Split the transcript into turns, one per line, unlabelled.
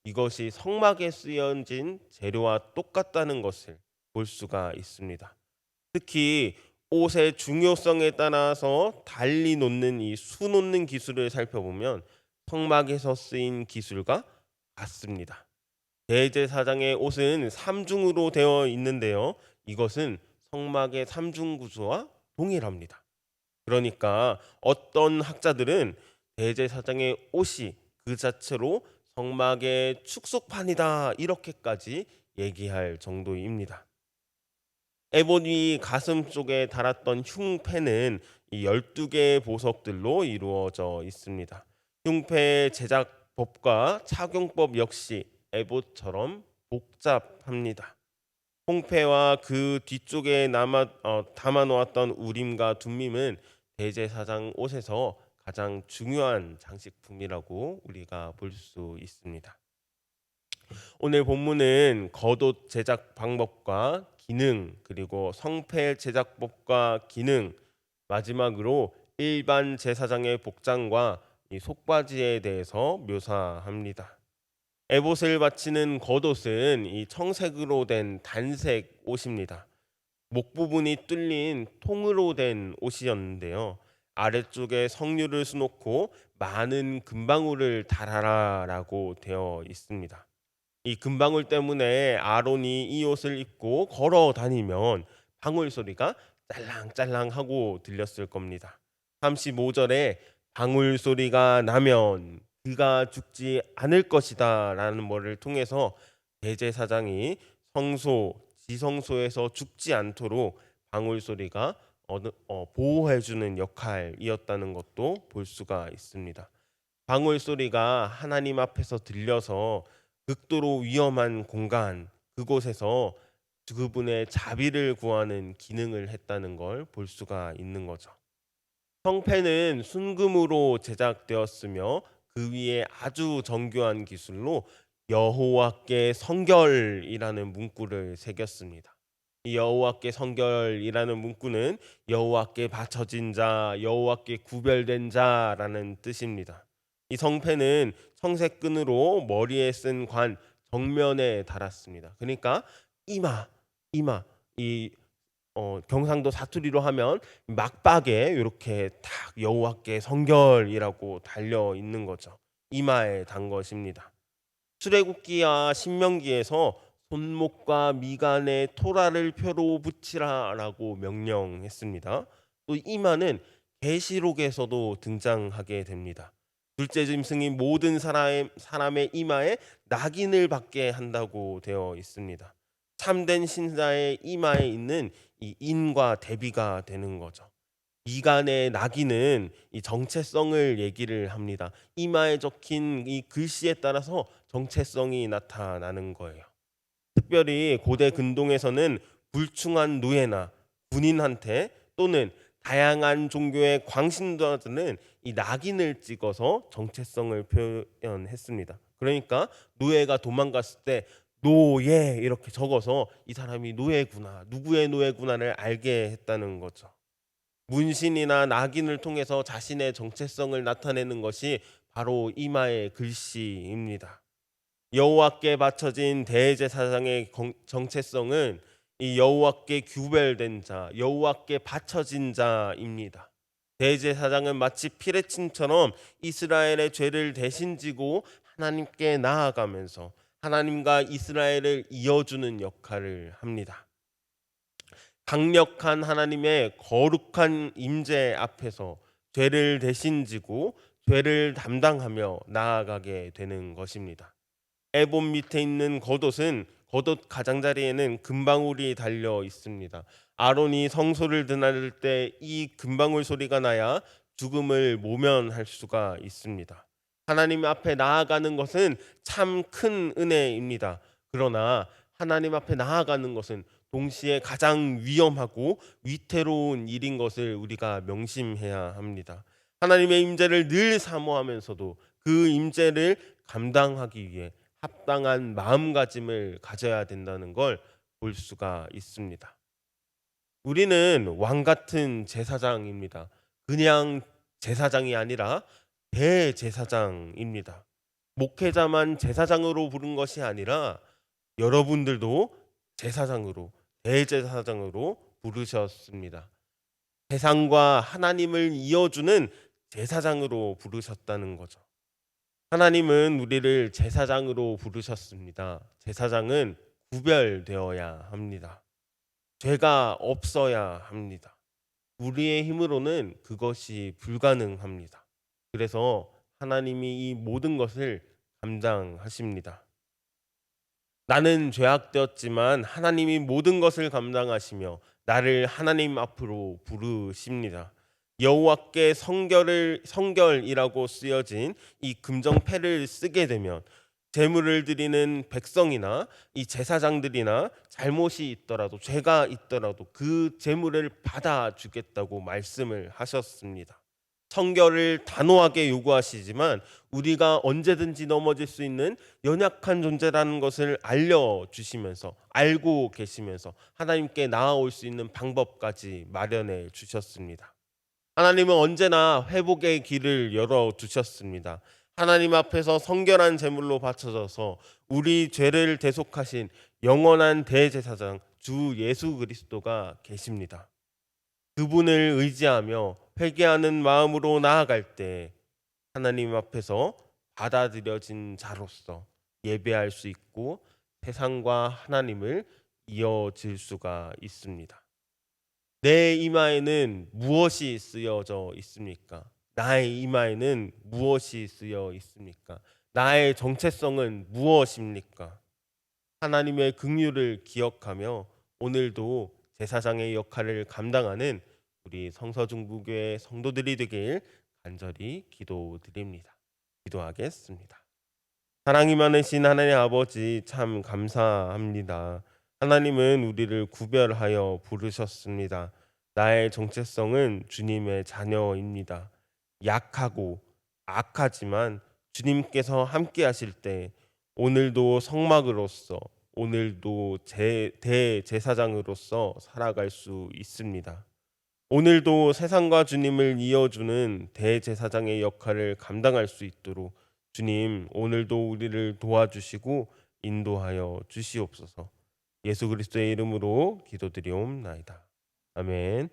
이것이 성막에 쓰여진 재료와 똑같다는 것을 볼 수가 있습니다. 특히 옷의 중요성에 따라서 달리 놓는 이 수놓는 기술을 살펴보면 성막에서 쓰인 기술과 같습니다. 대제사장의 옷은 삼중으로 되어 있는데요. 이것은 성막의 삼중 구조와 동일합니다. 그러니까 어떤 학자들은 대제사장의 옷이 그 자체로 성막의 축소판이다 이렇게까지 얘기할 정도입니다. 에보니 가슴 쪽에 달았던 흉패는 이 12개의 보석들로 이루어져 있습니다. 흉패 제작법과 착용법 역시 에봇처럼 복잡합니다. 홍패와 그 뒤쪽에 담아 놓았던 우림과 둠밈은 대제사장 옷에서 가장 중요한 장식품이라고 우리가 볼 수 있습니다. 오늘 본문은 겉옷 제작 방법과 기능, 그리고 성패 제작법과 기능, 마지막으로 일반 제사장의 복장과 이 속바지에 대해서 묘사합니다. 에봇을 받치는 겉옷은 이 청색으로 된 단색 옷입니다. 목 부분이 뚫린 통으로 된 옷이었는데요. 아래쪽에 성류를 수놓고 많은 금방울을 달아라라고 되어 있습니다. 이 금방울 때문에 아론이 이 옷을 입고 걸어 다니면 방울 소리가 짤랑짤랑하고 들렸을 겁니다. 35절에 방울 소리가 나면 그가 죽지 않을 것이다라는 말을 통해서 대제사장이 지성소에서 죽지 않도록 방울 소리가 보호해주는 역할이었다는 것도 볼 수가 있습니다. 방울 소리가 하나님 앞에서 들려서 극도로 위험한 공간 그곳에서 그분의 자비를 구하는 기능을 했다는 걸 볼 수가 있는 거죠. 성패는 순금으로 제작되었으며 그 위에 아주 정교한 기술로 여호와께 성결이라는 문구를 새겼습니다. 이 여호와께 성결이라는 문구는 여호와께 바쳐진 자, 여호와께 구별된 자라는 뜻입니다. 이 성패는 청색 끈으로 머리에 쓴 관 정면에 달았습니다. 그러니까 이마, 이마 이 경상도 사투리로 하면 막박에 이렇게 딱 여호와께 성결이라고 달려 있는 거죠. 이마에 단 것입니다. 출애굽기와 신명기에서 손목과 미간에 토라를 표로 붙이라라고 명령했습니다. 또 이마는 계시록에서도 등장하게 됩니다. 둘째 짐승이 모든 사람의 이마에 낙인을 받게 한다고 되어 있습니다. 참된 신자의 이마에 있는 이 인과 대비가 되는 거죠. 미간의 낙인은 이 정체성을 얘기를 합니다. 이마에 적힌 이 글씨에 따라서 정체성이 나타나는 거예요. 특별히 고대 근동에서는 불충한 노예나 군인한테 또는 다양한 종교의 광신도들은 이 낙인을 찍어서 정체성을 표현했습니다. 그러니까 노예가 도망갔을 때 노예 이렇게 적어서 이 사람이 노예구나, 누구의 노예구나를 알게 했다는 거죠. 문신이나 낙인을 통해서 자신의 정체성을 나타내는 것이 바로 이마의 글씨입니다. 여호와께 바쳐진 대제사장의 정체성은 이 여호와께 구별된 자, 여호와께 바쳐진 자입니다. 대제사장은 마치 피레침처럼 이스라엘의 죄를 대신 지고 하나님께 나아가면서 하나님과 이스라엘을 이어주는 역할을 합니다. 강력한 하나님의 거룩한 임재 앞에서 죄를 대신 지고 죄를 담당하며 나아가게 되는 것입니다. 에봇 밑에 있는 겉옷은 겉옷 가장자리에는 금방울이 달려 있습니다. 아론이 성소를 드나들 때 이 금방울 소리가 나야 죽음을 모면할 수가 있습니다. 하나님 앞에 나아가는 것은 참 큰 은혜입니다. 그러나 하나님 앞에 나아가는 것은 동시에 가장 위험하고 위태로운 일인 것을 우리가 명심해야 합니다. 하나님의 임재를 늘 사모하면서도 그 임재를 감당하기 위해 합당한 마음가짐을 가져야 된다는 걸 볼 수가 있습니다. 우리는 왕 같은 제사장입니다. 그냥 제사장이 아니라 대제사장입니다. 목회자만 제사장으로 부른 것이 아니라 여러분들도 제사장으로, 대제사장으로 부르셨습니다. 세상과 하나님을 이어주는 제사장으로 부르셨다는 거죠. 하나님은 우리를 제사장으로 부르셨습니다. 제사장은 구별되어야 합니다. 죄가 없어야 합니다. 우리의 힘으로는 그것이 불가능합니다. 그래서 하나님이 이 모든 것을 감당하십니다. 나는 죄악되었지만 하나님이 모든 것을 감당하시며 나를 하나님 앞으로 부르십니다. 여호와께 성결이라고 쓰여진 이 금정패를 쓰게 되면 제물을 드리는 백성이나 이 제사장들이나 잘못이 있더라도 죄가 있더라도 그 제물을 받아주겠다고 말씀을 하셨습니다. 성결을 단호하게 요구하시지만 우리가 언제든지 넘어질 수 있는 연약한 존재라는 것을 알려주시면서 알고 계시면서 하나님께 나아올 수 있는 방법까지 마련해 주셨습니다. 하나님은 언제나 회복의 길을 열어두셨습니다. 하나님 앞에서 성결한 제물로 바쳐져서 우리 죄를 대속하신 영원한 대제사장 주 예수 그리스도가 계십니다. 그분을 의지하며 회개하는 마음으로 나아갈 때 하나님 앞에서 받아들여진 자로서 예배할 수 있고 세상과 하나님을 이어질 수가 있습니다. 내 이마에는 무엇이 쓰여져 있습니까? 나의 이마에는 무엇이 쓰여 있습니까? 나의 정체성은 무엇입니까? 하나님의 긍휼을 기억하며 오늘도 제사장의 역할을 감당하는 우리 성서중부교회 성도들이 되길 간절히 기도드립니다. 기도하겠습니다. 사랑이 많으신 하나님 아버지 참 감사합니다. 하나님은 우리를 구별하여 부르셨습니다. 나의 정체성은 주님의 자녀입니다. 약하고 악하지만 주님께서 함께 하실 때 오늘도 성막으로서 오늘도 대제사장으로서 살아갈 수 있습니다. 오늘도 세상과 주님을 이어주는 대제사장의 역할을 감당할 수 있도록 주님 오늘도 우리를 도와주시고 인도하여 주시옵소서. 예수 그리스도의 이름으로 기도드리옵나이다. 아멘.